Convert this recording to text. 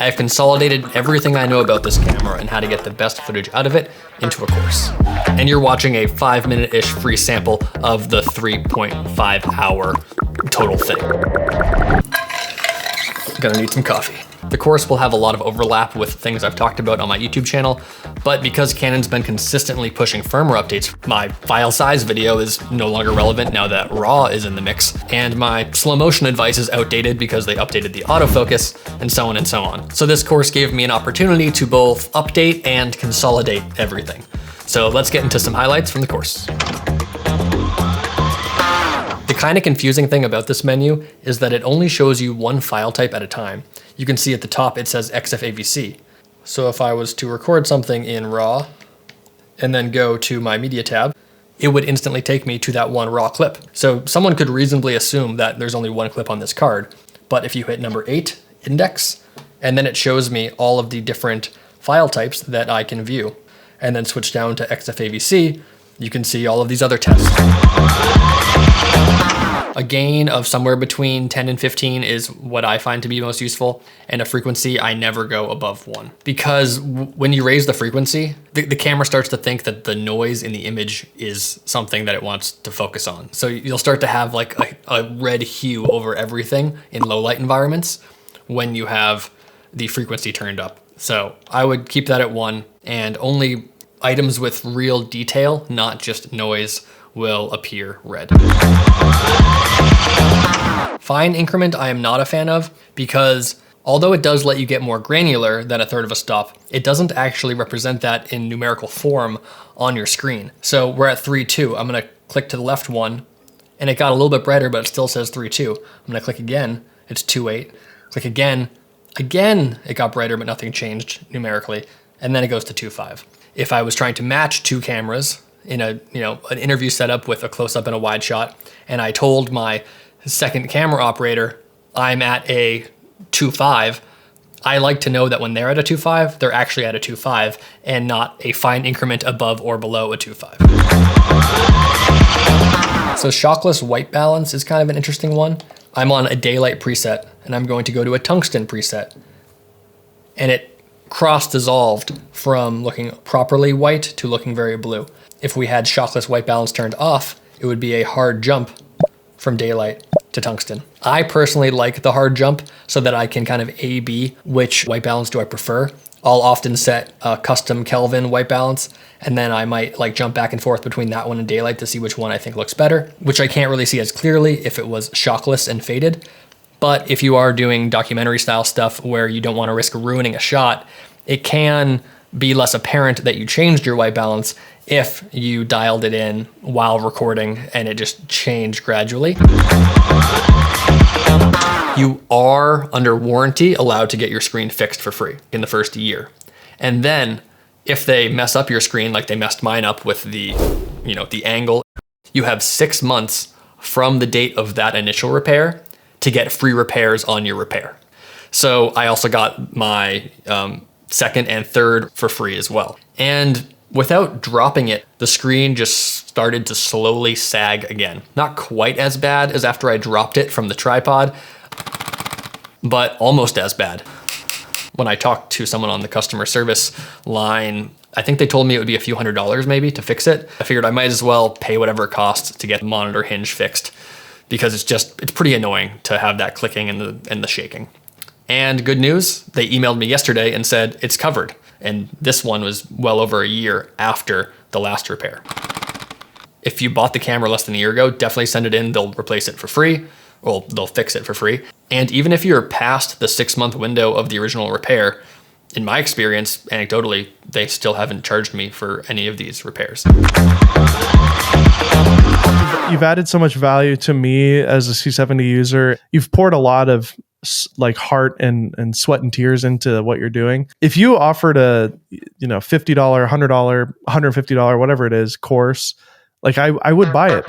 I have consolidated everything I know about this camera and how to get the best footage out of it into a course. And you're watching a 5-minute-ish free sample of the 3.5 hour total thing. Gonna need some coffee. The course will have a lot of overlap with things I've talked about on my YouTube channel, but because Canon's been consistently pushing firmware updates, my file size video is no longer relevant now that RAW is in the mix, and my slow motion advice is outdated because they updated the autofocus, and so on and so on. So this course gave me an opportunity to both update and consolidate everything. So let's get into some highlights from the course. The kind of confusing thing about this menu is that it only shows you one file type at a time. You can see at the top it says XFAVC. So if I was to record something in RAW and then go to my media tab, it would instantly take me to that one RAW clip. So someone could reasonably assume that there's only one clip on this card. But if you hit number 8, index, and then it shows me all of the different file types that I can view, and then switch down to XFAVC, you can see all of these other tests. A gain of somewhere between 10 and 15 is what I find to be most useful, and a frequency I never go above 1. Because when you raise the frequency, the camera starts to think that the noise in the image is something that it wants to focus on. So you'll start to have like a red hue over everything in low light environments when you have the frequency turned up. So I would keep that at 1, and only items with real detail, not just noise, will appear red. Fine increment I am not a fan of, because although it does let you get more granular than 1/3 of a stop, it doesn't actually represent that in numerical form on your screen. So we're at 3.2. I'm gonna click to the left one, and it got a little bit brighter, but it still says 3.2. I'm gonna click again, it's 2.8. Click again, it got brighter, but nothing changed numerically, and then it goes to 2.5. If I was trying to match two cameras in an interview setup with a close-up and a wide shot, and I told my second camera operator I'm at a 2.5, I like to know that when they're at a 2.5, they're actually at a 2.5 and not a fine increment above or below a 2.5. So shockless white balance is kind of an interesting one. I'm on a daylight preset, and I'm going to go to a tungsten preset, and it cross-dissolved from looking properly white to looking very blue. If we had shockless white balance turned off, it would be a hard jump from daylight to tungsten. I personally like the hard jump so that I can kind of A/B which white balance do I prefer. I'll often set a custom Kelvin white balance, and then I might like jump back and forth between that one and daylight to see which one I think looks better, which I can't really see as clearly if it was shockless and faded. But if you are doing documentary style stuff where you don't want to risk ruining a shot, it can be less apparent that you changed your white balance if you dialed it in while recording and it just changed gradually. You are, under warranty, allowed to get your screen fixed for free in the first year. And then if they mess up your screen, like they messed mine up with the angle, you have 6 months from the date of that initial repair to get free repairs on your repair. So I also got my second and third for free as well. And without dropping it, the screen just started to slowly sag again. Not quite as bad as after I dropped it from the tripod, but almost as bad. When I talked to someone on the customer service line, I think they told me it would be a few $100s maybe to fix it. I figured I might as well pay whatever it costs to get the monitor hinge fixed, because it's pretty annoying to have that clicking and the shaking. And good news, they emailed me yesterday and said it's covered. And this one was well over a year after the last repair. If you bought the camera less than a year ago, definitely send it in. They'll replace it for free. Well, they'll fix it for free. And even if you're past the 6-month window of the original repair, in my experience, anecdotally, they still haven't charged me for any of these repairs. You've added so much value to me as a C70 user. You've poured a lot of like heart and sweat and tears into what you're doing. If you offered a $50, $100, $150, whatever it is, course, like I would buy it.